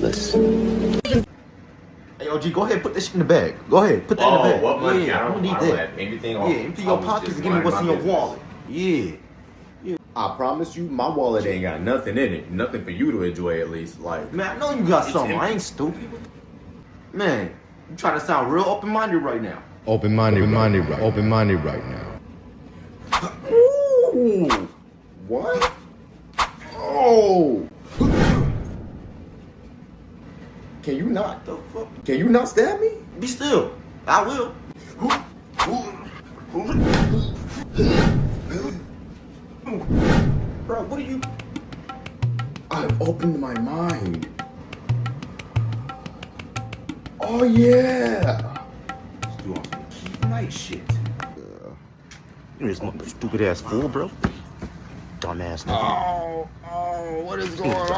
useless. Hey, OG, go ahead, put this shit in the bag. Go ahead, put that in the bag. What money? Yeah, I'm gonna need that. Have anything. Yeah, empty your pockets and give me what's in your wallet. Yeah. I promise you, my wallet ain't got nothing in it. Nothing for you to enjoy, at least. Like, Man, I know you got something. I ain't stupid. Man, you trying to sound real open-minded right now. Open-minded right now. ooh, what? Oh, can you not? The fuck? Can you not stab me? Be still. I will. Bro, what are you? I've opened my mind. Oh yeah. Let's do on some Keith Knight shit. You this stupid ass fool, bro. Dumbass nigga. Oh, what is going on?